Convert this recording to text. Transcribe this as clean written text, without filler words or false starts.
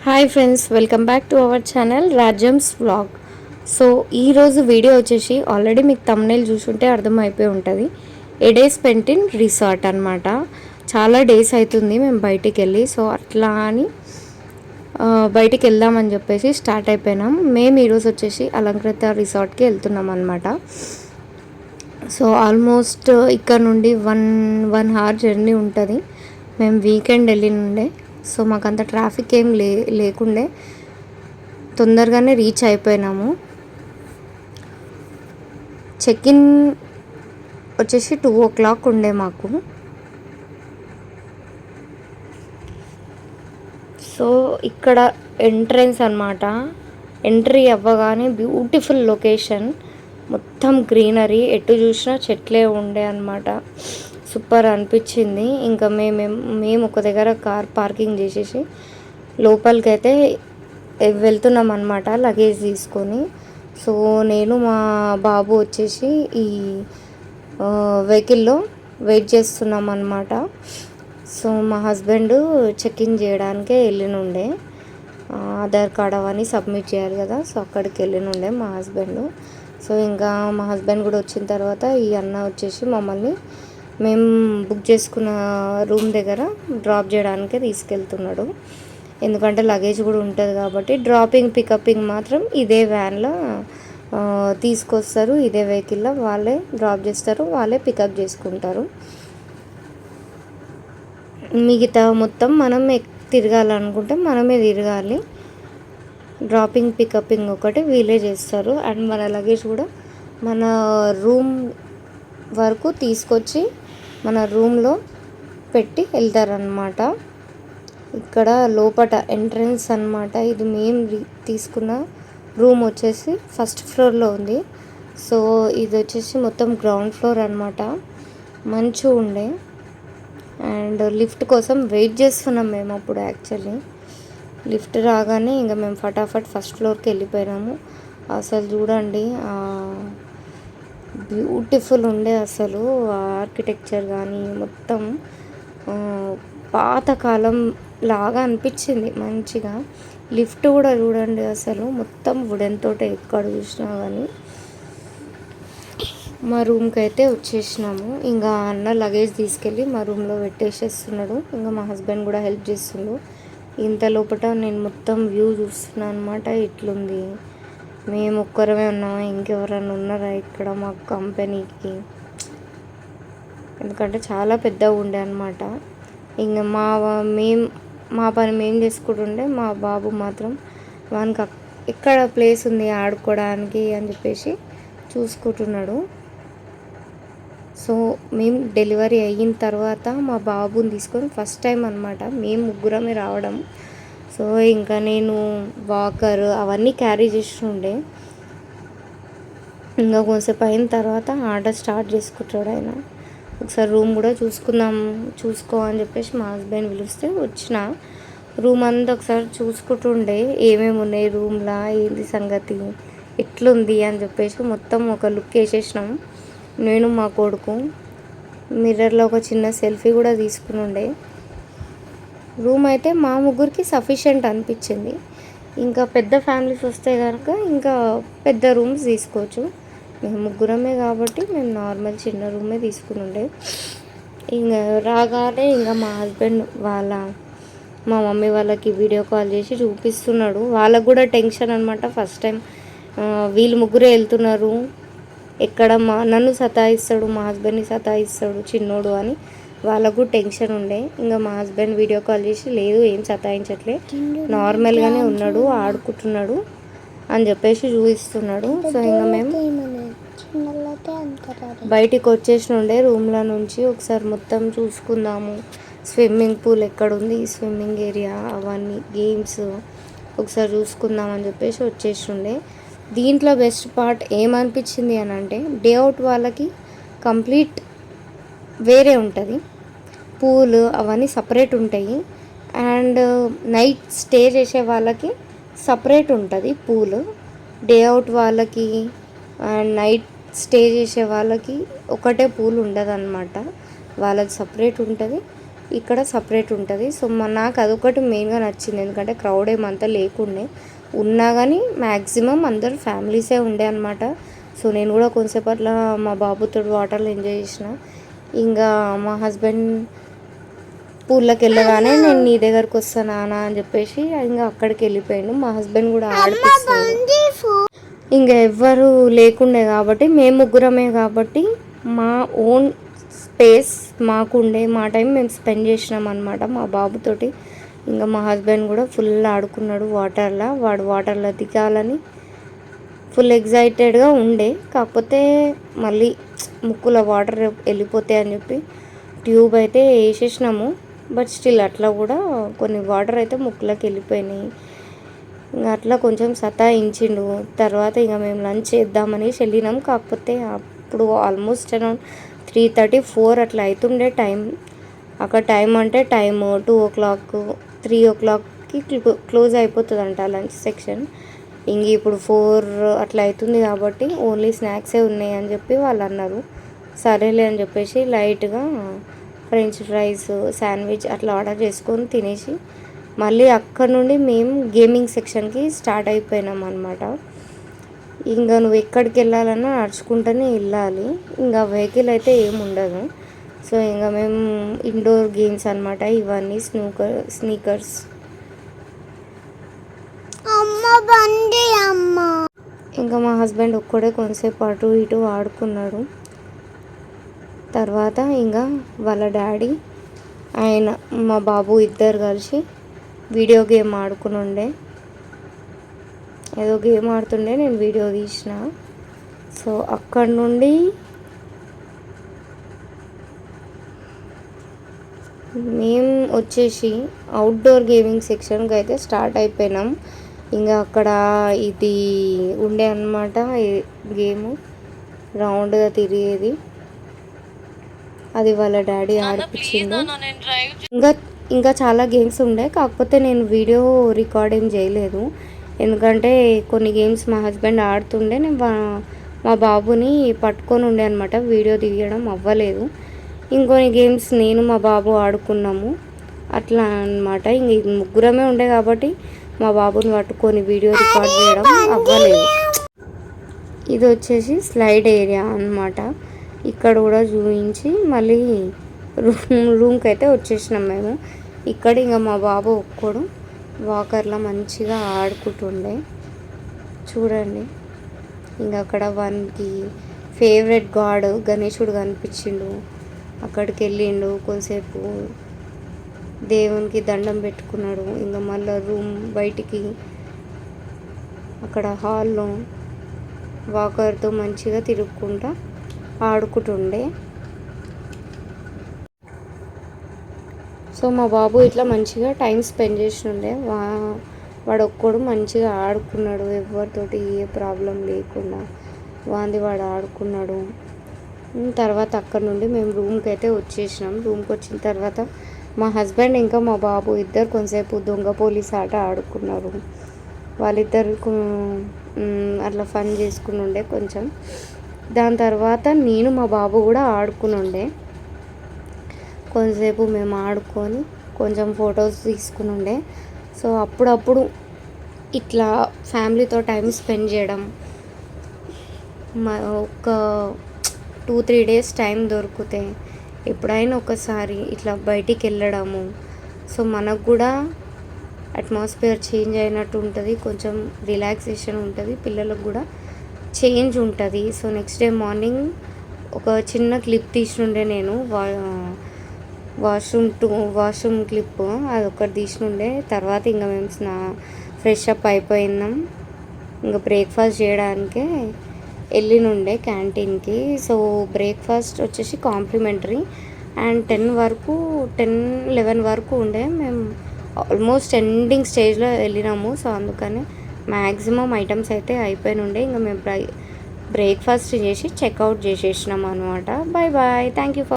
Hi friends, welcome back to our channel Rajyam's vlog. So ఈరోజు video వచ్చేసి already మీకు thumbnail చూసుంటే అర్థమైపోయి ఉంటుంది. A day spent in resort అనమాట. చాలా డేస్ అవుతుంది మేము బయటికి వెళ్ళి, సో అట్లా అని బయటికి వెళ్దామని చెప్పేసి స్టార్ట్ అయిపోయినాం. మేము ఈరోజు వచ్చేసి అలంకృత రిసార్ట్కి వెళ్తున్నాం అనమాట. సో ఆల్మోస్ట్ ఇక్కడ నుండి వన్ అవర్ జర్నీ ఉంటుంది. మేము వీకెండ్ వెళ్ళినుండే, సో మాకంత ట్రాఫిక్ ఏం లేకుండే తొందరగానే రీచ్ అయిపోయినాము. చెక్ ఇన్ వచ్చేసి 2 o'clock ఉండే మాకు. సో ఇక్కడ ఎంట్రన్స్ అనమాట. ఎంట్రీ అవ్వగానే బ్యూటిఫుల్ లొకేషన్, మొత్తం గ్రీనరీ, ఎటు చూసినా చెట్లే ఉండే అనమాట. సూపర్ అనిపించింది. ఇంకా మేము ఒక దగ్గర కార్ పార్కింగ్ చేసేసి లోపలికి అయితే వెళ్తున్నాం అనమాట లగేజ్ తీసుకొని. సో నేను మా బాబు వచ్చేసి ఈ వెహికల్లో వెయిట్ చేస్తున్నాం అనమాట. సో మా హస్బెండ్ చెక్ ఇన్ చేయడానికే వెళ్ళినుండే, ఆధార్ కార్డ్ అవన్నీ సబ్మిట్ చేయాలి కదా, సో అక్కడికి వెళ్ళినుండే మా హస్బెండ్. సో ఇంకా మా హస్బెండ్ కూడా వచ్చిన తర్వాత ఈ అన్న వచ్చేసి మమ్మల్ని మేము బుక్ చేసుకున్న రూమ్ దగ్గర డ్రాప్ చేయడానికే తీసుకెళ్తున్నాడు. ఎందుకంటే లగేజ్ కూడా ఉంటుంది కాబట్టి డ్రాపింగ్ పికప్పింగ్ మాత్రం ఇదే వ్యాన్లో తీసుకొస్తారు, ఇదే వెహికల్లో వాళ్ళే డ్రాప్ చేస్తారు, వాళ్ళే పికప్ చేసుకుంటారు. మిగతా మొత్తం మనం తిరగాలనుకుంటే మనమే తిరగాలి. డ్రాపింగ్ పికప్పింగ్ ఒకటి వీళ్ళే చేస్తారు. అండ్ మన లగేజ్ కూడా మన రూమ్ వరకు తీసుకొచ్చి మన రూమ్లో పెట్టి వెళ్తారనమాట. ఇక్కడ లోపల ఎంట్రన్స్ అనమాట. ఇది మేము తీసుకున్న రూమ్ వచ్చేసి ఫస్ట్ ఫ్లోర్లో ఉంది. సో ఇది వచ్చేసి మొత్తం గ్రౌండ్ ఫ్లోర్ అనమాట. మంచిగా ఉండే. అండ్ లిఫ్ట్ కోసం వెయిట్ చేస్తున్నాం మేము అప్పుడు. యాక్చువల్లీ లిఫ్ట్ రాగానే ఇంకా మేము ఫటాఫట్ ఫస్ట్ ఫ్లోర్కి వెళ్ళిపోయినాము. అసలు చూడండి, బ్యూటిఫుల్ ఉండే అసలు ఆర్కిటెక్చర్ కానీ మొత్తం పాతకాలం లాగా అనిపించింది మంచిగా. లిఫ్ట్ కూడా చూడండి అసలు మొత్తం వుడెన్ తోటే ఎక్కడ చూసినా కానీ. మా రూమ్కి అయితే వచ్చేసినాము. ఇంకా అన్న లగేజ్ తీసుకెళ్ళి మా రూమ్లో పెట్టేసేస్తున్నాడు. ఇంకా మా హస్బెండ్ కూడా హెల్ప్ చేస్తుండు. ఇంత లోపల నేను మొత్తం వ్యూ చూస్తున్నాను అనమాట. ఇట్లుంది. మేము ఒక్కరమే ఉన్నామా, ఇంకెవరైనా ఉన్నారా ఇక్కడ మా కంపెనీకి? ఎందుకంటే చాలా పెద్దగా ఉండే అనమాట. ఇంకా మా పని మేము చేసుకుంటుండే, మా బాబు మాత్రం వానికి ఎక్కడ ప్లేస్ ఉంది ఆడుకోవడానికి అని చెప్పేసి చూసుకుంటున్నాడు. సో మేము డెలివరీ అయిన తర్వాత మా బాబుని తీసుకొని ఫస్ట్ టైం అనమాట మేము ముగ్గురమే రావడం. సో ఇంకా నేను వాకర్ అవన్నీ క్యారీ చేస్తుండే. ఇంకా కొంచెంసేపు అయిన తర్వాత ఆర్డర్ స్టార్ట్ చేసుకుంటాడు ఆయన. ఒకసారి రూమ్ కూడా చూసుకో అని చెప్పేసి మా హస్బెండ్ పిలిస్తే వచ్చిన. రూమ్ అంతా ఒకసారి చూసుకుంటుండే, ఏమేమి ఉన్నాయి రూమ్లో, ఏంది సంగతి, ఎట్లుంది అని చెప్పేసి మొత్తం ఒక లుక్ వేసేసినాం. నేను మా కొడుకు మిర్రర్లో ఒక చిన్న సెల్ఫీ కూడా తీసుకుని ఉండే. రూమ్ అయితే మా ముగ్గురికి సఫిషియెంట్ అనిపించింది. ఇంకా పెద్ద ఫ్యామిలీస్ వస్తే కనుక ఇంకా పెద్ద రూమ్స్ తీసుకోవచ్చు. మేము ముగ్గురమే కాబట్టి మేము నార్మల్ చిన్న రూమే తీసుకుని ఉండే. ఇంకా రాగానే ఇంకా మా హస్బెండ్ మా మమ్మీ వాళ్ళకి వీడియో కాల్ చేసి చూపిస్తున్నాడు. వాళ్ళకు కూడా టెన్షన్ అనమాట. ఫస్ట్ టైం వీళ్ళు ముగ్గురే వెళ్తున్నారు, ఎక్కడ నన్ను సతాయిస్తాడు, మా హస్బెండ్ని సతాయిస్తాడు చిన్నోడు అని వాళ్ళకు టెన్షన్ ఉండే. ఇంకా మా హస్బెండ్ వీడియో కాల్ చేసి లేదు ఏం సతాయించట్లే, నార్మల్గానే ఉన్నాడు, ఆడుకుంటున్నాడు అని చెప్పేసి చూపిస్తున్నాడు. సో ఇంకా మేము బయటికి వచ్చేసి ఉండే రూమ్లో నుంచి ఒకసారి మొత్తం చూసుకుందాము, స్విమ్మింగ్ పూల్ ఎక్కడుంది, స్విమ్మింగ్ ఏరియా అవన్నీ గేమ్స్ ఒకసారి చూసుకుందాం అని చెప్పేసి వచ్చేసి ఉండే. దీంట్లో బెస్ట్ పార్ట్ ఏమనిపించింది అని అంటే, డే అవుట్ వాళ్ళకి కంప్లీట్ వేరే ఉంటుంది, పూల్ అవన్నీ సపరేట్ ఉంటాయి. అండ్ నైట్ స్టే చేసే వాళ్ళకి సపరేట్ ఉంటుంది పూల్. డే అవుట్ వాళ్ళకి అండ్ నైట్ స్టే చేసే వాళ్ళకి ఒకటే పూల్ ఉండదు అనమాట, వాళ్ళకి సపరేట్ ఉంటుంది. ఇక్కడ సపరేట్ ఉంటుంది. సో నాకు అదొకటి మెయిన్గా నచ్చింది, ఎందుకంటే క్రౌడ్ ఏమంతా లేకుండే, ఉన్నా కానీ మ్యాక్సిమం అందరు ఫ్యామిలీసే ఉండే అనమాట. సో నేను కూడా కొంతసేపు అట్లా మా బాబుతో వాటర్లో ఎంజాయ్ చేసిన. ఇంకా మా హస్బెండ్ పూల్లోకి వెళ్ళగానే నేను నీ దగ్గరకు వస్తాను నాన్న అని చెప్పేసి ఇంకా అక్కడికి వెళ్ళిపోయాను. మా హస్బెండ్ కూడా ఆడిపిస్తుంది. ఇంకా ఎవ్వరు లేకుండే కాబట్టి మేము ముగ్గురమే కాబట్టి మా ఓన్ స్పేస్ మాకుండే, మా టైం మేము స్పెండ్ చేసినాం అనమాట మా బాబుతోటి. ఇంకా మా హస్బెండ్ కూడా ఫుల్ ఆడుకున్నాడు వాటర్లో. వాడు వాటర్లో దిగాలని ఫుల్ ఎగ్జైటెడ్గా ఉండే, కాకపోతే మళ్ళీ ముక్కులో వాటర్ వెళ్ళిపోతాయి అని చెప్పి ట్యూబ్ అయితే వేసేసినాము. బట్ స్టిల్ అట్లా కూడా కొన్ని వాటర్ అయితే ముక్కులోకి వెళ్ళిపోయినాయి. ఇంకా అట్లా కొంచెం సతాయించిండు. తర్వాత ఇక మేము లంచ్ చేద్దామని వెళ్ళినాం. కాకపోతే అప్పుడు ఆల్మోస్ట్ అరౌండ్ 3:30, 4 అట్లా అవుతుండే టైం. అక్కడ టైం అంటే టైము 2 o'clock, 3 o'clockకి క్లోజ్ అయిపోతుందంట లంచ్ సెక్షన్. ఇంక ఇప్పుడు 4 అట్లా అవుతుంది కాబట్టి ఓన్లీ స్నాక్సే ఉన్నాయి అని చెప్పి వాళ్ళు అన్నారు. సరేలే అని చెప్పేసి లైట్గా ఫ్రెంచ్ ఫ్రైస్, శాండ్విచ్ అట్లా ఆర్డర్ చేసుకొని తినేసి మళ్ళీ అక్కడ నుండి మేము గేమింగ్ సెక్షన్కి స్టార్ట్ అయిపోయినాం అనమాట. ఇంకా నువ్వు ఎక్కడికి వెళ్ళాలన్నా నడుచుకుంటూనే వెళ్ళాలి, ఇంకా వెహికల్ అయితే ఏమి ఉండదు. సో ఇంకా మేము ఇండోర్ గేమ్స్ అనమాట ఇవన్నీ, స్నీకర్స్. ఇంకా మా హస్బెండ్ ఒక్కడే కొంతసేపు అటు ఇటు ఆడుకున్నాడు. తర్వాత ఇంకా వాళ్ళ డాడీ, ఆయన, మా బాబు ఇద్దరు కలిసి వీడియో గేమ్ ఆడుకుని ఉండే. ఏదో గేమ్ ఆడుతుండే, నేను వీడియో తీసిన. సో అక్కడ నుండి మేము వచ్చేసి అవుట్డోర్ గేమింగ్ సెక్షన్కి అయితే స్టార్ట్ అయిపోయినాం. ఇంకా అక్కడ ఇది ఉండే అన్నమాట గేమ్, రౌండ్గా తిరిగేది. అది వాళ్ళ డాడీ ఆడిపించిండు. ఇంకా ఇంకా చాలా గేమ్స్ ఉండే, కాకపోతే నేను వీడియో రికార్డ్ ఏం చేయలేదు, ఎందుకంటే కొన్ని గేమ్స్ మా హస్బెండ్ ఆడుతుండే, నేను మా బాబుని పట్టుకొని ఉండే అనమాట, వీడియో తీయడం అవ్వలేదు. ఇంకొన్ని గేమ్స్ నేను మా బాబు ఆడుకున్నాము అట్లా అనమాట. ఇంక ముగ్గురమే ఉండే కాబట్టి మా బాబుని పట్టుకొని వీడియో రికార్డ్ చేయడం అవ్వలేదు. ఇది వచ్చేసి స్లైడ్ ఏరియా అన్నమాట. ఇక్కడ కూడా చూపించి మళ్ళీ రూమ్కి అయితే వచ్చేసినాం మేము. ఇక్కడ ఇంకా మా బాబు ఒక్కడు వాకర్లో మంచిగా ఆడుకుంటుండే చూడండి. ఇంకా అక్కడ వానికి ఫేవరెట్ గాడ్ గణేశుడు కనిపించిండు, అక్కడికి వెళ్ళిండు, కొంతసేపు దేవునికి దండం పెట్టుకున్నాడు. ఇంకా మళ్ళీ రూమ్ బయటికి అక్కడ హాల్లో వాకర్తో మంచిగా తిరుక్కుంటా ఆడుకుంటుండే. సో మా బాబు ఇట్లా మంచిగా టైం స్పెండ్ చేస్తుండే. వాడు ఒక్కడు మంచిగా ఆడుకున్నాడు, ఎవరితోటి ఏ ప్రాబ్లం లేకుండా వాంది వాడు ఆడుకున్నాడు. తర్వాత అక్కడ నుండి మేము రూమ్కి అయితే వచ్చేసినాం. రూమ్కి వచ్చిన తర్వాత మా హస్బెండ్ ఇంకా మా బాబు ఇద్దరు కొంతసేపు దొంగ పోలీస్ ఆట ఆడుకున్నారు. వాళ్ళిద్దరు అట్లా ఫన్ చేసుకుని ఉండే కొంచెం. దాని తర్వాత నేను మా బాబు కూడా ఆడుకుని ఉండే. కొంతసేపు మేము ఆడుకొని కొంచెం ఫొటోస్ తీసుకుని ఉండే. సో అప్పుడప్పుడు ఇట్లా ఫ్యామిలీతో టైం స్పెండ్ చేయడం, ఒక 2-3 డేస్ టైం దొరికితే ఎప్పుడైనా ఒకసారి ఇట్లా బయటికి వెళ్ళడము. సో మనకు కూడా అట్మాస్ఫియర్ చేంజ్ అయినట్టు ఉంటుంది, కొంచెం రిలాక్సేషన్ ఉంటుంది, పిల్లలకు కూడా చేంజ్ ఉంటుంది. సో నెక్స్ట్ డే మార్నింగ్ ఒక చిన్న క్లిప్ తీసినుండే నేను, వాష్రూమ్ క్లిప్, అది ఒకటి తీసినుండే. తర్వాత ఇంకా మేము ఫ్రెష్ అప్ అయిపోయినాం, ఇంకా బ్రేక్ఫాస్ట్ చేయడానికే వెళ్ళినుండే క్యాంటీన్కి. సో బ్రేక్ఫాస్ట్ వచ్చేసి కాంప్లిమెంటరీ, అండ్ 10-11 వరకు ఉండే. మేము ఆల్మోస్ట్ ఎండింగ్ స్టేజ్లో వెళ్ళినాము. సో అందుకని మ్యాక్సిమం ఐటమ్స్ అయితే అయిపోయి ఉండే. ఇంకా మేము బ్రేక్ఫాస్ట్ చేసి చెక్అవుట్ చేసేసినాం అనమాట. Bye bye, thank you for